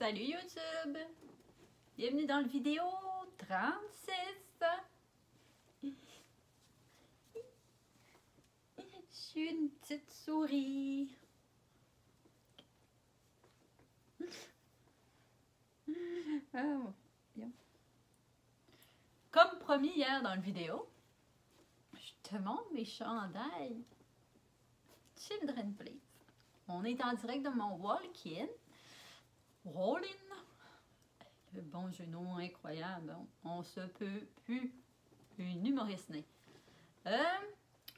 Salut YouTube! Bienvenue dans le vidéo 36. Je suis une petite souris. Oh, bien. Comme promis hier dans le vidéo, je te montre mes chandails Children Place. On est en direct de mon walk-in. Roll-in. Le bon jeu de mots incroyable. On se peut plus. Une humoriste née.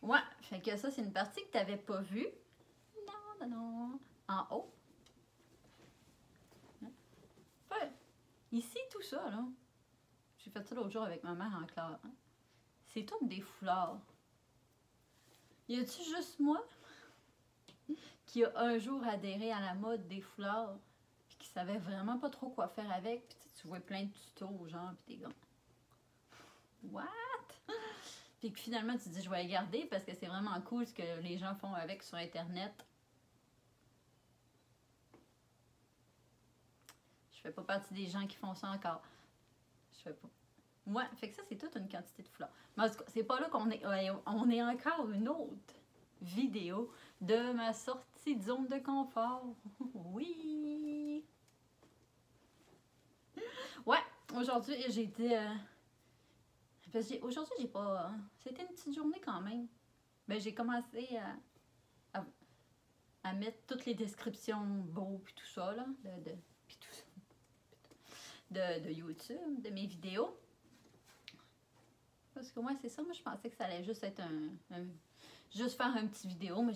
Ouais, fait que ça, c'est une partie que tu n'avais pas vue. Non. En haut. Fait, ici, tout ça, là. J'ai fait ça l'autre jour avec ma mère en classe. Hein? C'est tout des foulards. Y a-tu juste moi qui a un jour adhéré à la mode des foulards puis qui savait vraiment pas trop quoi faire avec, puis tu vois plein de tutos, genre, puis t'es comme what? Puis que finalement tu te dis je vais les garder parce que c'est vraiment cool ce que les gens font avec sur internet. Je fais pas partie des gens qui font ça encore. Je fais pas. Ouais, fait que ça c'est toute une quantité de foulards. Mais en tout cas, c'est pas là qu'on est. On est encore une autre vidéo de ma sortie de zone de confort. Oui! Ouais, aujourd'hui j'ai été. Aujourd'hui j'ai pas. C'était une petite journée quand même. Ben, j'ai commencé à mettre toutes les descriptions beaux puis tout ça, là. Puis tout ça. De YouTube, de mes vidéos. Parce que moi, c'est ça. Moi, je pensais que ça allait juste être juste faire une petite vidéo, mais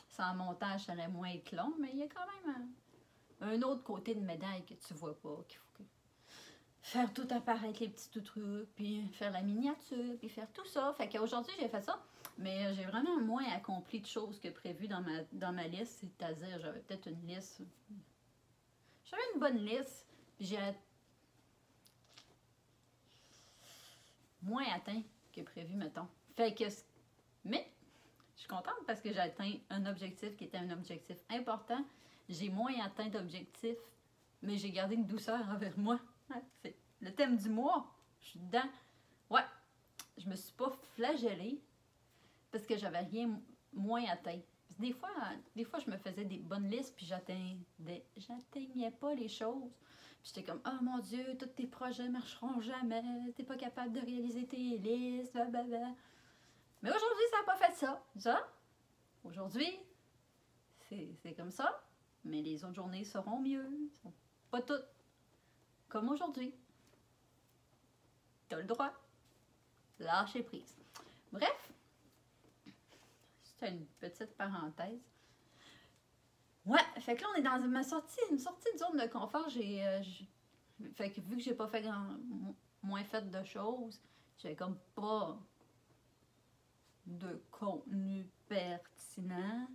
sans montage, ça allait moins être long. Mais il y a quand même un autre côté de médaille que tu vois pas, qu'il faut faire tout apparaître, les petits trucs, puis faire la miniature, puis faire tout ça. Fait qu'aujourd'hui, j'ai fait ça, mais j'ai vraiment moins accompli de choses que prévu dans ma liste. C'est-à-dire, j'avais peut-être une liste. J'avais une bonne liste, puis j'ai moins atteint que prévu, mettons. Fait que, mais, je suis contente parce que j'ai atteint un objectif qui était un objectif important. J'ai moins atteint d'objectifs, mais j'ai gardé une douceur envers moi. C'est le thème du mois. Je suis dedans. Ouais, je me suis pas flagellée parce que j'avais rien moins atteint. Des fois, je me faisais des bonnes listes puis j'atteignais pas les choses. Puis j'étais comme, oh mon Dieu, tous tes projets marcheront jamais. T'es pas capable de réaliser tes listes. Blablabla. Mais aujourd'hui, ça n'a pas fait ça. Ça, aujourd'hui, c'est comme ça. Mais les autres journées seront mieux. Pas toutes. Comme aujourd'hui. T'as le droit. Lâcher prise. Bref. C'était une petite parenthèse. Ouais, fait que là, on est dans une sortie de zone de confort. Fait que vu que j'ai pas fait moins fait de choses, j'avais comme pas de contenu pertinent.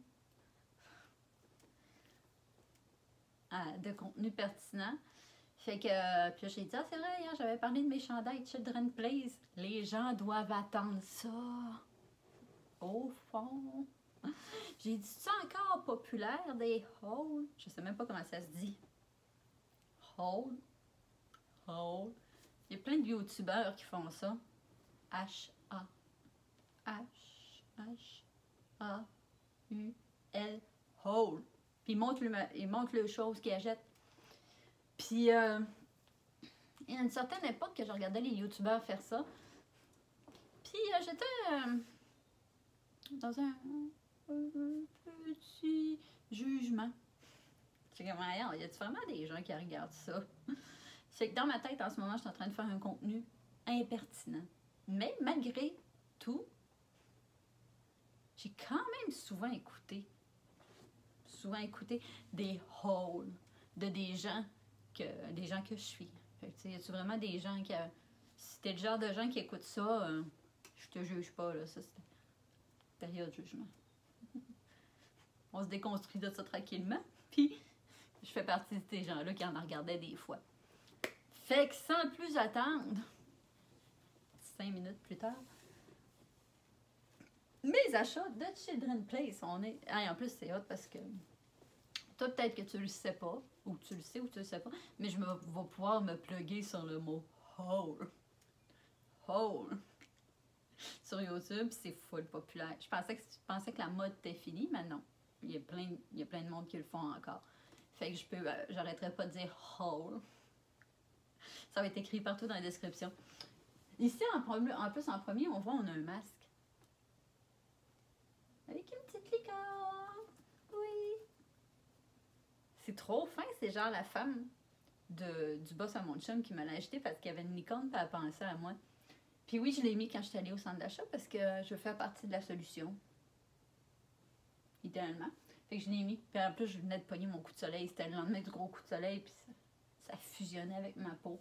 Fait que, puis j'ai dit, ah, c'est vrai, hein, j'avais parlé de mes chandails Children Place. Les gens doivent attendre ça. Au fond. J'ai dit, c'est encore populaire des hauls? Je sais même pas comment ça se dit. Haul. Haul. Il y a plein de youtubeurs qui font ça. H-A. H-H-A-U-L. Haul. Puis il montre le chose qu'il achète. Puis, il y a une certaine époque que je regardais les youtubeurs faire ça. Puis, j'étais dans un petit jugement. C'est comme, il y a vraiment des gens qui regardent ça. C'est que dans ma tête, en ce moment, je suis en train de faire un contenu impertinent. Mais malgré tout, j'ai quand même souvent écouté des hauls de des gens que je suis. Fait que, y a-tu vraiment des gens qui... Si t'es le genre de gens qui écoutent ça, je te juge pas, là. Ça, c'est période de jugement. On se déconstruit de ça tranquillement. Puis, je fais partie de ces gens-là qui en regardaient des fois. Fait que sans plus attendre, 5 minutes plus tard, mes achats de Children Place, en plus c'est hot parce que Toi, peut-être que tu le sais pas, ou tu le sais ou tu le sais pas, mais je vais pouvoir me plugger sur le mot hole. Hole. Sur YouTube, c'est full populaire. Je pensais que la mode était finie, mais non. Il y a plein de monde qui le font encore. Fait que j'arrêterai pas de dire hole. Ça va être écrit partout dans la description. Ici, en plus, en premier, on voit on a un masque. Avec une petite licorne. Oui. C'est trop fin. C'est genre la femme du boss à mon chum qui me l'a acheté parce qu'il y avait une licorne et elle pensait à moi. Puis oui, je l'ai mis quand je suis allée au centre d'achat parce que je fais partie de la solution. Idéalement. Fait que je l'ai mis. Puis en plus, je venais de pogner mon coup de soleil. C'était le lendemain du gros coup de soleil. Puis ça fusionnait avec ma peau.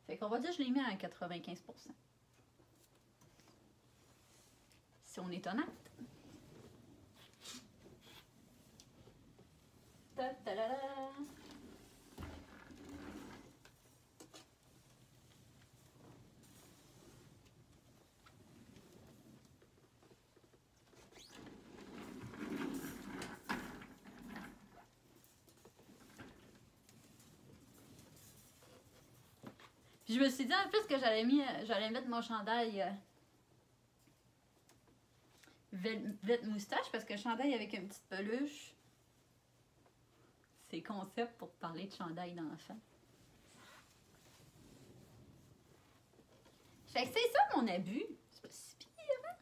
Fait qu'on va dire que je l'ai mis à 95%. Si on est honnête. Ta-ta-da-da. Puis je me suis dit en plus que j'allais mettre mon chandail Velvet moustache parce que le chandail avec une petite peluche, c'est concept pour parler de chandail d'enfant. Fait que c'est ça mon abus. C'est pas si pire, hein?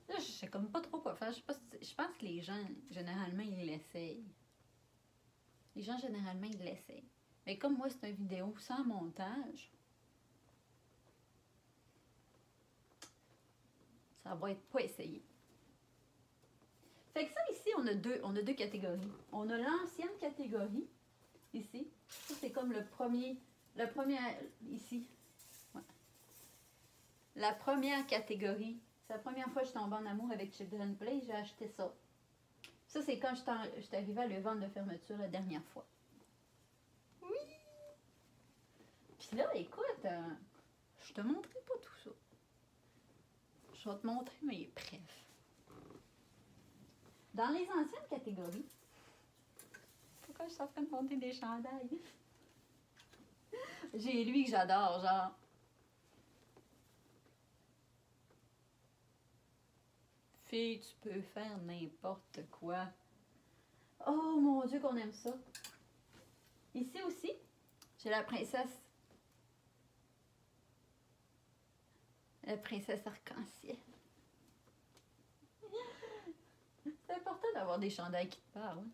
Là, je sais comme pas trop quoi faire. Je pense que les gens, généralement, ils l'essayent. Les gens, généralement, ils l'essayent. Mais comme moi, c'est une vidéo sans montage, ça va être pas essayé. Fait que ça, ici, on a deux catégories. On a l'ancienne catégorie, ici. Ça, c'est comme le premier, ici. Ouais. La première catégorie. C'est la première fois que je tombe en amour avec Children Play, j'ai acheté ça. Ça, c'est quand je suis arrivée à le vendre de fermeture la dernière fois. Oui! Puis là, écoute, je te montrerai pas tout ça. Je vais te montrer mes préfs. Dans les anciennes catégories, pourquoi je suis en train de monter des chandails? J'ai lui que j'adore, genre. Fille, tu peux faire n'importe quoi. Oh mon Dieu, qu'on aime ça. Ici aussi, j'ai la princesse. La princesse arc-en-ciel. C'est important d'avoir des chandails qui te parlent.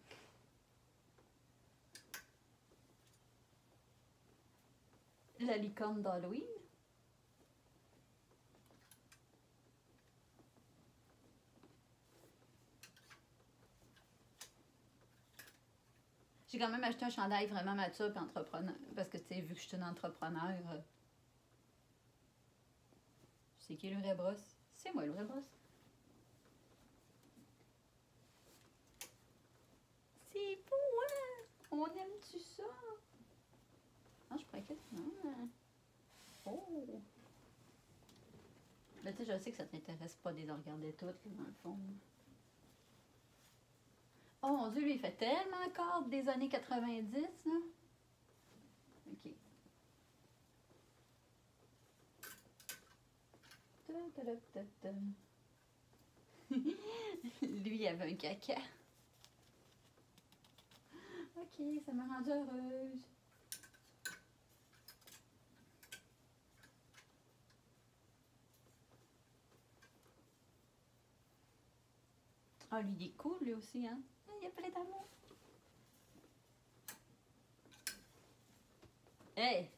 La licorne d'Halloween. J'ai quand même acheté un chandail vraiment mature et entrepreneur. Parce que, tu sais, vu que je suis une entrepreneur, c'est qui le vrai brosse? C'est moi le vrai brosse. C'est beau, hein? On aime-tu ça? Ah, je pourrais que... Oh! Là, tu sais, je sais que ça t'intéresse pas de les regarder toutes, dans le fond. Oh mon Dieu, lui, il fait tellement encore des années 90, là. OK. Lui, il avait un caca. OK, ça m'a rendue heureuse. Ah, lui, il est cool, lui aussi, hein? Il y a plein d'amour. Hey!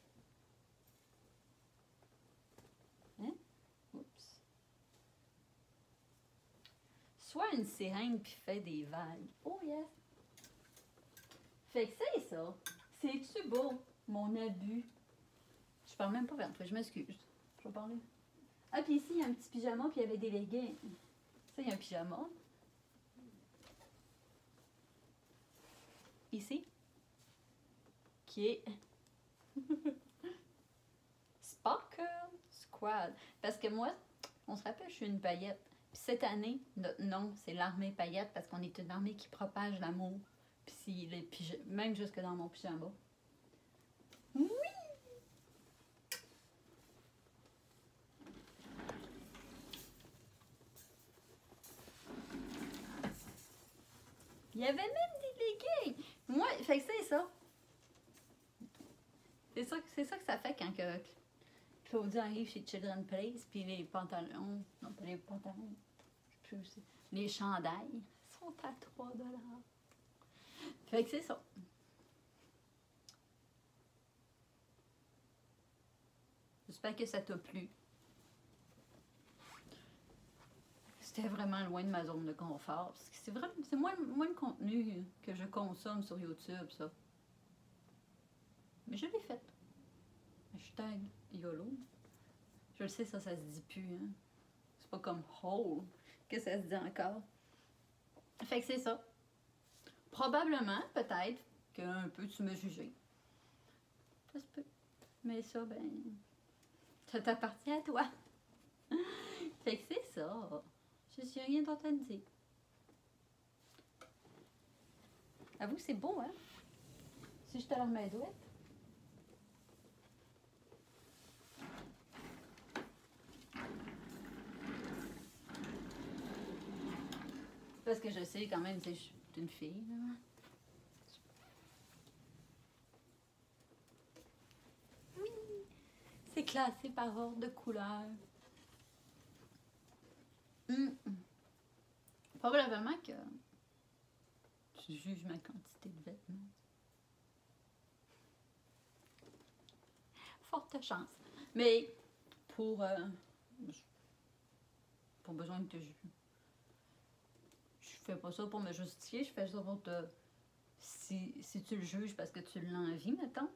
Hein? Oups. Soit une sirène puis fait des vagues. Oh yes! Fait que c'est ça. C'est-tu beau, mon abus? Je parle même pas vers toi, je m'excuse. Je vais parler. Ah, puis ici, il y a un petit pyjama puis il y avait des leggings. Ça, il y a un pyjama. Ici. Qui est... Sparkle Squad. Parce que moi, on se rappelle, je suis une paillette. Puis cette année, notre nom, c'est l'armée paillette parce qu'on est une armée qui propage l'amour Puis même jusque dans mon pyjama. Oui! Il y avait même des leggings! Moi, fait que c'est ça. C'est ça que ça fait quand Claudia arrive chez Children's Place, puis les pantalons, non pas les pantalons, je sais plus aussi, les chandails sont à 3 $. Fait que c'est ça. J'espère que ça t'a plu. C'était vraiment loin de ma zone de confort. Parce que c'est moins le contenu que je consomme sur YouTube, ça. Mais je l'ai fait. Hashtag YOLO. Je le sais, ça se dit plus. Hein. C'est pas comme whole que ça se dit encore. Fait que c'est ça. Probablement, peut-être, qu'un peu tu me juger. Ça se peut. Mais ça, ben, ça t'appartient à toi. Fait que c'est ça. Je suis rien d'autre à te dire. Avoue, c'est beau, hein? Si je te la remets douette. Parce que je sais quand même, c'est une fille, là. Oui! C'est classé par ordre de couleur. Probablement que tu juges ma quantité de vêtements. Forte chance. Mais pour besoin de te juger. Je fais pas ça pour me justifier, je fais ça pour te... Si tu le juges parce que tu l'envies, mettons,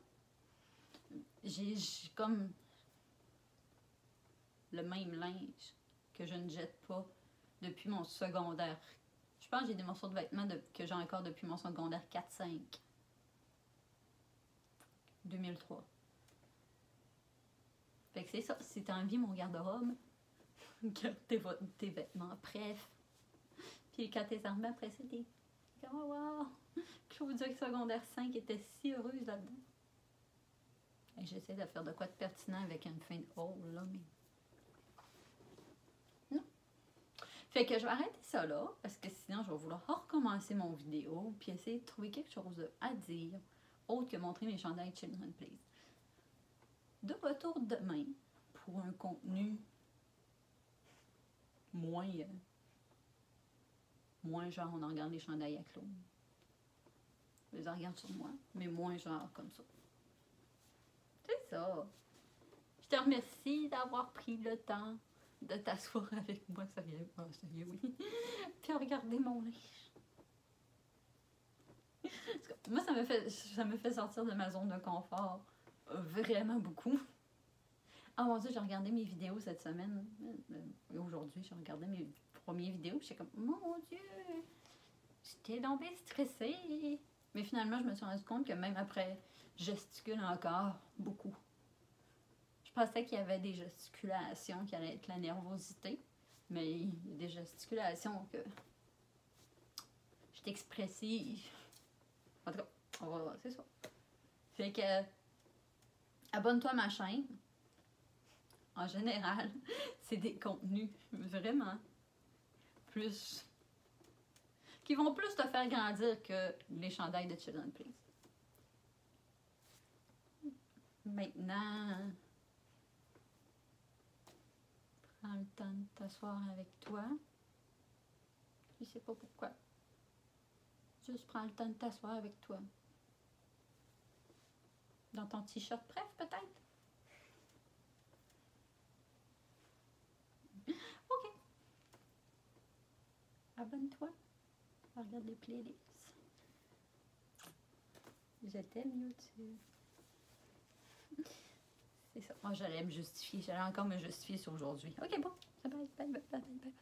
j'ai comme le même linge que je ne jette pas depuis mon secondaire. Je pense que j'ai des morceaux de vêtements que j'ai encore depuis mon secondaire 4-5. 2003. Fait que c'est ça. Si t'as envie mon garde-robe, garde tes vêtements, bref. Puis quand t'es armé après ça, t'es comme oh wow! Claudia secondaire 5 était si heureuse là-dedans. Et j'essaie de faire de quoi de pertinent avec une fin de haul, là, mais. Non. Fait que je vais arrêter ça là, parce que sinon je vais vouloir recommencer mon vidéo, puis essayer de trouver quelque chose à dire, autre que montrer mes chandails Children's Place. De retour demain pour un contenu moins genre on en regarde les chandails à Claude. Je les regarde sur moi, mais moins genre comme ça. C'est ça. Je te remercie d'avoir pris le temps de t'asseoir avec moi, ça vient, oui. Puis regarder mon linge. Moi, ça me fait sortir de ma zone de confort vraiment beaucoup. Ah mon Dieu, j'ai regardé mes vidéos cette semaine. Aujourd'hui, j'ai regardé mes premières vidéos. J'étais comme, mon Dieu, j'étais donc bien stressée. Mais finalement, je me suis rendu compte que même après, je gesticule encore beaucoup. Je pensais qu'il y avait des gesticulations qui allaient être la nervosité. Mais il y a des gesticulations que je suis expressive. En tout cas, c'est ça. Fait que, abonne-toi à ma chaîne. En général, c'est des contenus vraiment plus... qui vont plus te faire grandir que les chandails de Children's Place. Maintenant, prends le temps de t'asseoir avec toi. Je sais pas pourquoi. Juste prends le temps de t'asseoir avec toi. Dans ton t-shirt bref, peut-être. OK. Abonne-toi. Regarde les playlists. Je t'aime, YouTube. C'est ça. Moi, j'allais me justifier. J'allais encore me justifier sur aujourd'hui. OK, bon. Bye, bye, bye, bye, bye.